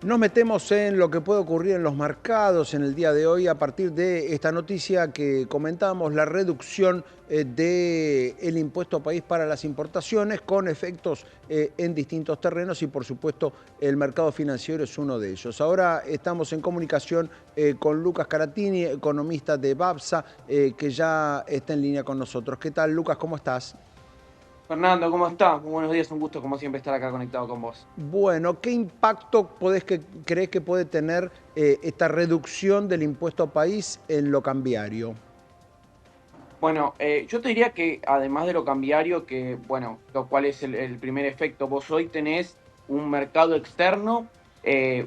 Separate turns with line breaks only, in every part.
Nos metemos en lo que puede ocurrir en los mercados en el día de hoy a partir de esta noticia que comentábamos, la reducción del impuesto país para las importaciones con efectos en distintos terrenos y por supuesto el mercado financiero es uno de ellos. Ahora estamos en comunicación con Lucas Caratini, economista de BABSA, que ya está en línea con nosotros. ¿Qué tal, Lucas? ¿Cómo estás?
Fernando, ¿cómo estás? Muy buenos días, un gusto como siempre estar acá conectado con vos.
Bueno, ¿qué impacto crees que puede tener esta reducción del impuesto país en lo cambiario?
Bueno, yo te diría que además de lo cambiario, que bueno, lo cual es el primer efecto, vos hoy tenés un mercado externo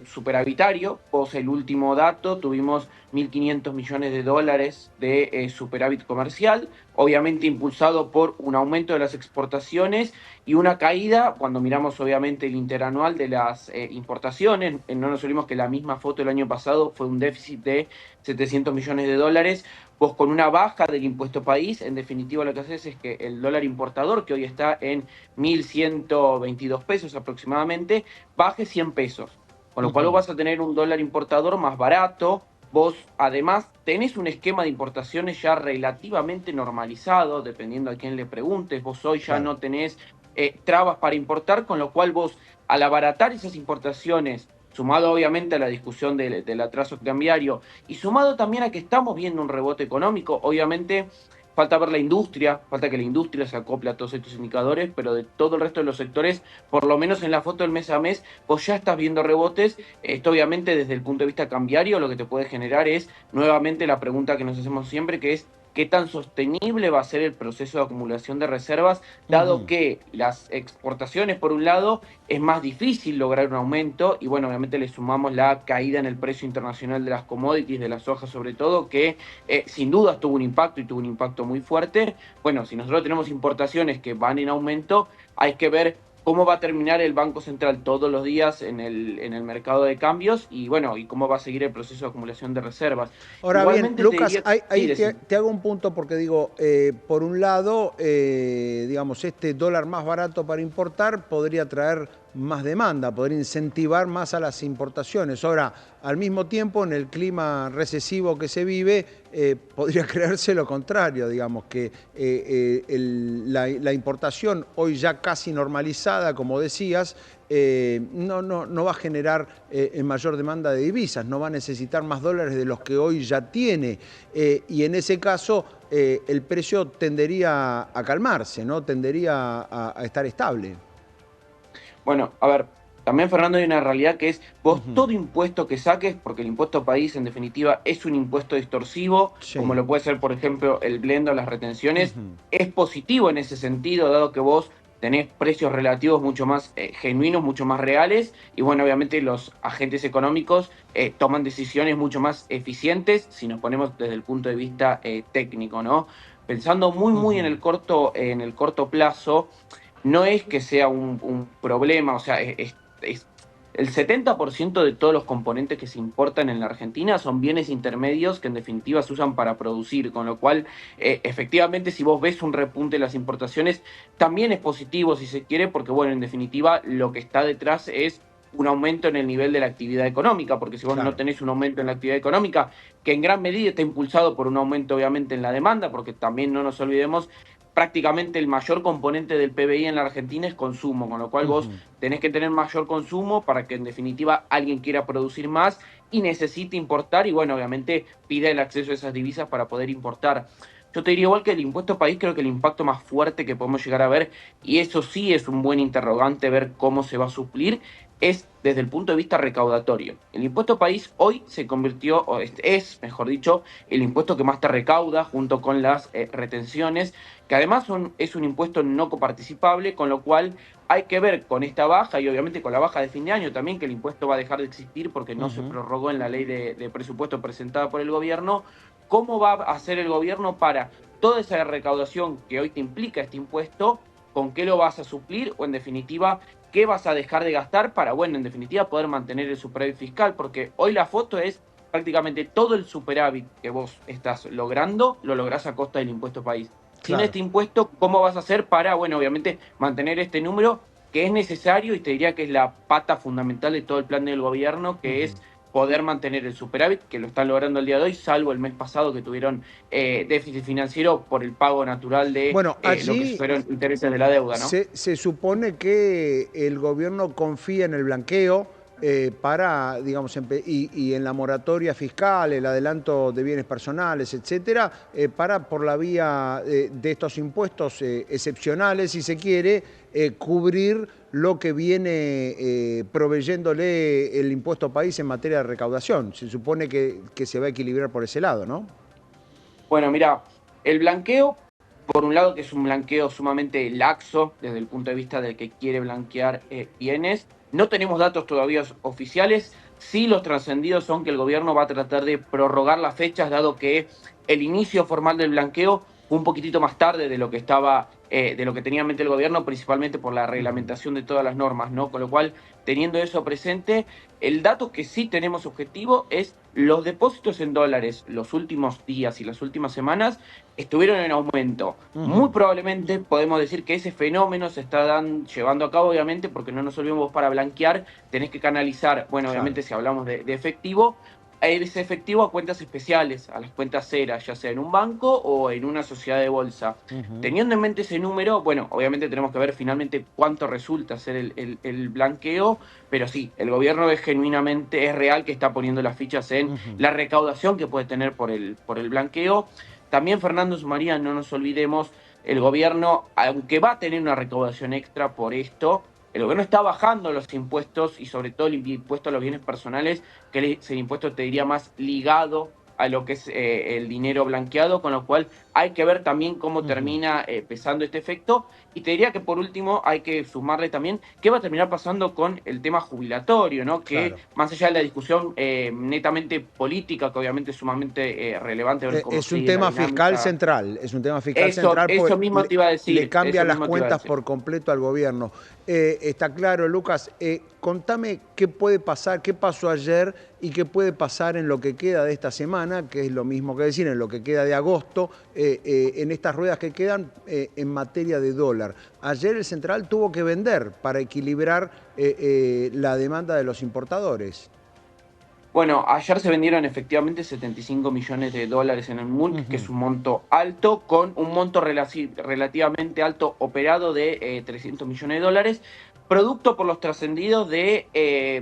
superavitario. Vos el último dato, tuvimos 1.500 millones de dólares de superávit comercial, obviamente impulsado por un aumento de las exportaciones y una caída, cuando miramos obviamente el interanual de las importaciones. No nos olvidemos que la misma foto del año pasado fue un déficit de 700 millones de dólares. Vos con una baja del impuesto país, en definitiva lo que haces es que el dólar importador, que hoy está en 1.122 pesos aproximadamente, baje 100 pesos. Con lo cual vos
Ujú.
vas a tener un dólar importador más barato. Vos además tenés un esquema de importaciones ya relativamente normalizado, dependiendo a quién le preguntes. Vos hoy ya
Claro.
no tenés trabas para importar, con lo cual vos al abaratar esas importaciones, sumado obviamente a la discusión del atraso cambiario, y sumado también a que estamos viendo un rebote económico, obviamente falta ver la industria, falta que la industria se acople a todos estos indicadores, pero de todo el resto de los sectores, por lo menos en la foto del mes a mes, vos ya estás viendo rebotes. Esto obviamente desde el punto de vista cambiario lo que te puede generar es nuevamente la pregunta que nos hacemos siempre, que es qué tan sostenible va a ser el proceso de acumulación de reservas, dado
Ujú.
que las exportaciones, por un lado, es más difícil lograr un aumento y bueno, obviamente le sumamos la caída en el precio internacional de las commodities, de la soja sobre todo, que sin dudas tuvo un impacto y tuvo un impacto muy fuerte. Bueno, si nosotros tenemos importaciones que van en aumento, hay que ver cómo va a terminar el Banco Central todos los días en el mercado de cambios y bueno, y cómo va a seguir el proceso de acumulación de reservas.
Ahora bien,
Igualmente te
Lucas,
diría,
ahí
sí, decime.
te hago un punto porque digo, por un lado, digamos, este dólar más barato para importar podría traer más demanda, podría incentivar más a las importaciones. Ahora, al mismo tiempo, en el clima recesivo que se vive, podría creerse lo contrario, digamos, que la importación hoy ya casi normalizada, como decías, no va a generar mayor demanda de divisas, no va a necesitar más dólares de los que hoy ya tiene. Y en ese caso, el precio tendería a calmarse, ¿no? Tendería a estar estable.
Bueno, a ver, también Fernando hay una realidad que es vos
Ujú.
todo impuesto que saques, porque el impuesto país en definitiva es un impuesto distorsivo, como
Sí.
lo puede ser por ejemplo el blend o las retenciones,
Ujú.
es positivo en ese sentido, dado que vos tenés precios relativos mucho más genuinos, mucho más reales, y bueno, obviamente los agentes económicos toman decisiones mucho más eficientes si nos ponemos desde el punto de vista técnico, ¿no? Pensando muy
Ujú.
en el corto plazo, no es que sea un problema, o sea, el 70% de todos los componentes que se importan en la Argentina son bienes intermedios que en definitiva se usan para producir, con lo cual efectivamente si vos ves un repunte en las importaciones, también es positivo si se quiere, porque bueno, en definitiva lo que está detrás es un aumento en el nivel de la actividad económica, porque si vos no
Claro.
tenés un aumento en la actividad económica, que en gran medida está impulsado por un aumento obviamente en la demanda, porque también no nos olvidemos prácticamente el mayor componente del PBI en la Argentina es consumo, con lo cual vos
Ujú.
tenés que tener mayor consumo para que en definitiva alguien quiera producir más y necesite importar y bueno, obviamente pida el acceso a esas divisas para poder importar. Yo te diría igual que el impuesto país, creo que el impacto más fuerte que podemos llegar a ver, y eso sí es un buen interrogante ver cómo se va a suplir, es desde el punto de vista recaudatorio. El impuesto país hoy se convirtió, o es mejor dicho, el impuesto que más te recauda junto con las retenciones, que además es un impuesto no coparticipable, con lo cual hay que ver con esta baja y obviamente con la baja de fin de año también, que el impuesto va a dejar de existir porque no se
Ujú.
prorrogó en la ley de presupuesto presentada por el gobierno, cómo va a hacer el gobierno para toda esa recaudación que hoy te implica este impuesto, con qué lo vas a suplir o en definitiva qué vas a dejar de gastar para, bueno, en definitiva poder mantener el superávit fiscal, porque hoy la foto es prácticamente todo el superávit que vos estás logrando, lo lográs a costa del impuesto país. Sin
Claro.
este impuesto, ¿cómo vas a hacer para, bueno, obviamente mantener este número? que es necesario y te diría que es la pata fundamental de todo el plan del gobierno, que es poder mantener el superávit, que lo están logrando el día de hoy, salvo el mes pasado que tuvieron déficit financiero por el pago natural de
Bueno,
lo que
allí
fueron intereses de la deuda, ¿no?
se supone que el gobierno confía en el blanqueo para, digamos, y en la moratoria fiscal, el adelanto de bienes personales, etcétera, para, por la vía de estos impuestos excepcionales, si se quiere, cubrir lo que viene proveyéndole el impuesto país en materia de recaudación. Se supone que se va a equilibrar por ese lado, ¿no?
Bueno, mira, el blanqueo, por un lado, que es un blanqueo sumamente laxo desde el punto de vista del que quiere blanquear bienes. No tenemos datos todavía oficiales. Sí, los trascendidos son que el gobierno va a tratar de prorrogar las fechas, dado que el inicio formal del blanqueo fue un poquitito más tarde de lo que estaba, de lo que tenía en mente el gobierno, principalmente por la reglamentación de todas las normas, ¿no? Con lo cual, teniendo eso presente, el dato que sí tenemos objetivo es los depósitos en dólares los últimos días y las últimas semanas estuvieron en aumento. Muy probablemente podemos decir que ese fenómeno se está llevando a cabo, obviamente, porque no nos olvidemos, para blanquear tenés que canalizar, bueno,
Claro.
obviamente si hablamos de efectivo, ese efectivo a cuentas especiales, a las cuentas ceras, ya sea en un banco o en una sociedad de bolsa. Teniendo en mente ese número, bueno, obviamente tenemos que ver finalmente cuánto resulta ser el blanqueo, pero sí, el gobierno es genuinamente, es real que está poniendo las fichas en la recaudación que puede tener por el blanqueo. También, Fernando Sumaría, no nos olvidemos, el gobierno, aunque va a tener una recaudación extra por esto, el gobierno está bajando los impuestos y sobre todo el impuesto a los bienes personales, que es el impuesto, te diría, más ligado a lo que es el dinero blanqueado, con lo cual hay que ver también cómo termina pesando este efecto. Y te diría que por último hay que sumarle también qué va a terminar pasando con el tema jubilatorio, ¿no? Que
Claro.
más allá de la discusión netamente política, que obviamente es sumamente relevante ver cómo
Es un
sigue la
tema fiscal
dinámica.
central, es un tema fiscal central,
Eso
pues
mismo te iba a
le
decir,
cambia
eso
las
mismo te iba a
cuentas
decir.
por completo al gobierno. Está claro, Lucas. Contame qué puede pasar, qué pasó ayer y qué puede pasar en lo que queda de esta semana, que es lo mismo que decir, en lo que queda de agosto, en estas ruedas que quedan en materia de dólar. Ayer el central tuvo que vender para equilibrar la demanda de los importadores.
Bueno, ayer se vendieron efectivamente 75 millones de dólares en el MULC, que es un monto alto, con un monto relativamente alto operado de 300 millones de dólares, producto por los trascendidos de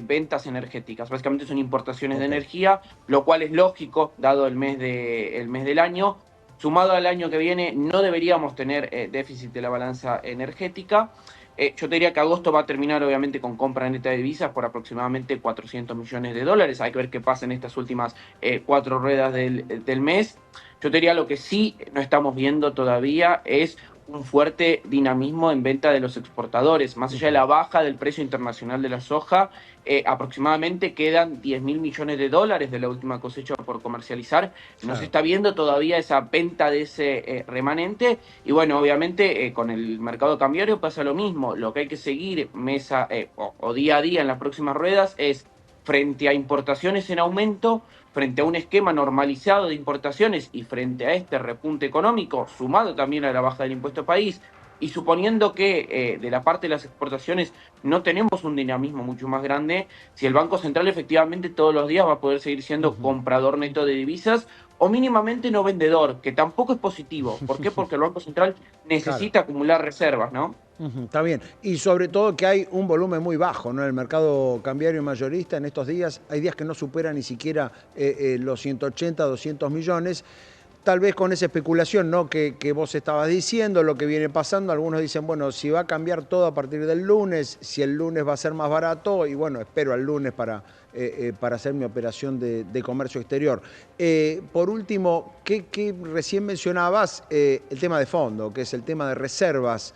ventas energéticas. Básicamente son importaciones de
Ok.
energía, lo cual es lógico, dado el mes del año. Sumado al año que viene, no deberíamos tener déficit de la balanza energética. Yo te diría que agosto va a terminar obviamente con compra neta de divisas por aproximadamente 400 millones de dólares. Hay que ver qué pasa en estas últimas 4 ruedas del mes. Yo te diría lo que sí no estamos viendo todavía es un fuerte dinamismo en venta de los exportadores. Más allá de la baja del precio internacional de la soja, aproximadamente quedan 10.000 millones de dólares de la última cosecha por comercializar. No se
Claro.
está viendo todavía esa venta de ese remanente. Y bueno, obviamente con el mercado cambiario pasa lo mismo. Lo que hay que seguir o día a día en las próximas ruedas es, frente a importaciones en aumento, frente a un esquema normalizado de importaciones y frente a este repunte económico, sumado también a la baja del impuesto país, y suponiendo que de la parte de las exportaciones no tenemos un dinamismo mucho más grande, si el Banco Central efectivamente todos los días va a poder seguir siendo comprador neto de divisas o mínimamente no vendedor, que tampoco es positivo. ¿Por qué? Porque el Banco Central
Claro.
necesita acumular reservas, ¿no?
Está bien. Y sobre todo que hay un volumen muy bajo, ¿no? En el mercado cambiario mayorista en estos días, hay días que no superan ni siquiera los 180, 200 millones. Tal vez con esa especulación, ¿no? que vos estabas diciendo, lo que viene pasando, algunos dicen, bueno, si va a cambiar todo a partir del lunes, si el lunes va a ser más barato, y bueno, espero al lunes para hacer mi operación de comercio exterior. Por último, ¿qué recién mencionabas? El tema de fondo, que es el tema de reservas.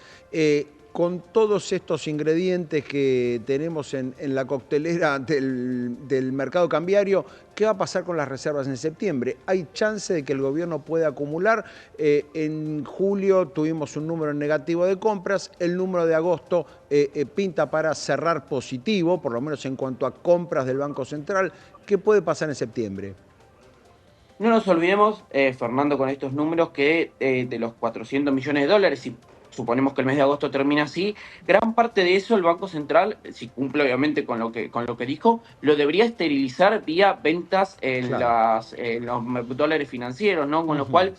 Con todos estos ingredientes que tenemos en la coctelera del mercado cambiario, ¿qué va a pasar con las reservas en septiembre? ¿Hay chance de que el gobierno pueda acumular? En julio tuvimos un número negativo de compras, el número de agosto pinta para cerrar positivo, por lo menos en cuanto a compras del Banco Central. ¿Qué puede pasar en septiembre?
No nos olvidemos, Fernando, con estos números, que de los 400 millones de dólares, si suponemos que el mes de agosto termina así, gran parte de eso el Banco Central, si cumple obviamente con lo que dijo, lo debería esterilizar vía ventas
Claro.
en los dólares financieros, ¿no? Con lo
Ujú.
cual,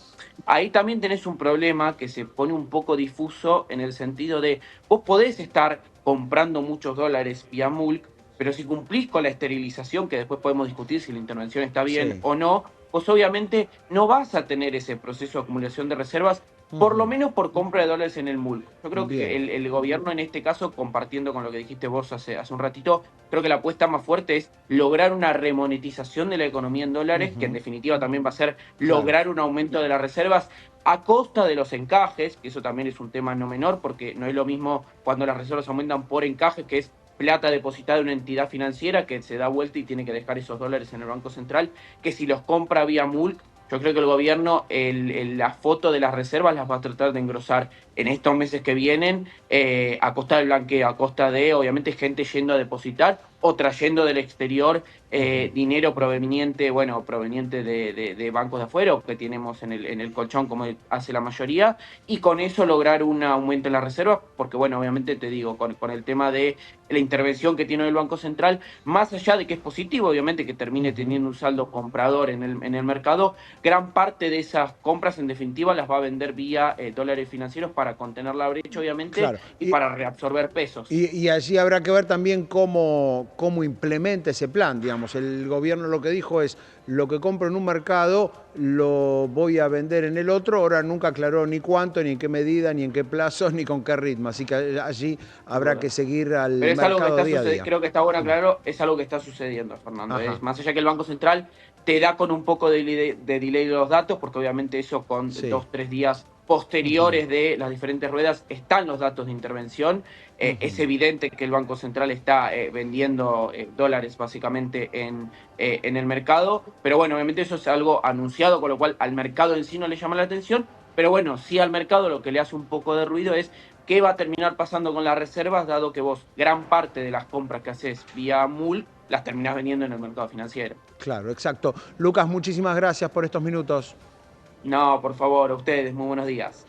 ahí también tenés un problema que se pone un poco difuso en el sentido de, vos podés estar comprando muchos dólares vía MULC, pero si cumplís con la esterilización, que después podemos discutir si la intervención está bien
Sí.
o no, pues obviamente no vas a tener ese proceso de acumulación de reservas, por lo
Ujú.
menos por compra de dólares en el MULC. Yo creo que
Bien.
el gobierno en este caso, compartiendo con lo que dijiste vos hace un ratito, creo que la apuesta más fuerte es lograr una remonetización de la economía en dólares, que en
Ujú.
definitiva también va a ser
Claro.
lograr un aumento de las reservas a costa de los encajes, que eso también es un tema no menor, porque no es lo mismo cuando las reservas aumentan por encaje, que es plata depositada en una entidad financiera que se da vuelta y tiene que dejar esos dólares en el Banco Central, que si los compra vía MULC. Yo creo que el gobierno, la foto de las reservas las va a tratar de engrosar en estos meses que vienen, a costa del blanqueo, a costa de, obviamente, gente yendo a depositar o trayendo del exterior
Ujú.
dinero proveniente, bueno, proveniente de bancos de afuera o que tenemos en el colchón, como hace la mayoría, y con eso lograr un aumento en las reservas, porque, bueno, obviamente te digo, con el tema de la intervención que tiene el Banco Central, más allá de que es positivo, obviamente, que termine
Ujú.
teniendo un saldo comprador en el mercado, gran parte de esas compras, en definitiva, las va a vender vía dólares financieros para contener la brecha, obviamente,
Claro.
y para reabsorber pesos.
Y allí habrá que ver también cómo implementa ese plan. Digamos, el gobierno lo que dijo es, lo que compro en un mercado lo voy a vender en el otro. Ahora nunca aclaró ni cuánto, ni en qué medida, ni en qué plazos, ni con qué ritmo. Así que allí
Sin
habrá
duda.
que seguir al
Pero es algo que
mercado
está
día a
sucediendo,
día.
creo que está bueno aclararlo, es algo que está sucediendo, Fernando. Es
Ajá,
más allá que el Banco Central te da con un poco de delay los datos, porque obviamente eso con
sí.
2, 3 días
Ujú.
posteriores de las diferentes ruedas están los datos de intervención. Es
Ujú.
evidente que el Banco Central está vendiendo dólares básicamente en el mercado, pero bueno, obviamente eso es algo anunciado, con lo cual al mercado en sí no le llama la atención, pero bueno, sí al mercado lo que le hace un poco de ruido es qué va a terminar pasando con las reservas, dado que vos gran parte de las compras que haces vía MUL las terminás vendiendo en el mercado financiero.
Claro, exacto. Lucas, muchísimas gracias por estos minutos.
No, por favor, a ustedes, muy buenos días.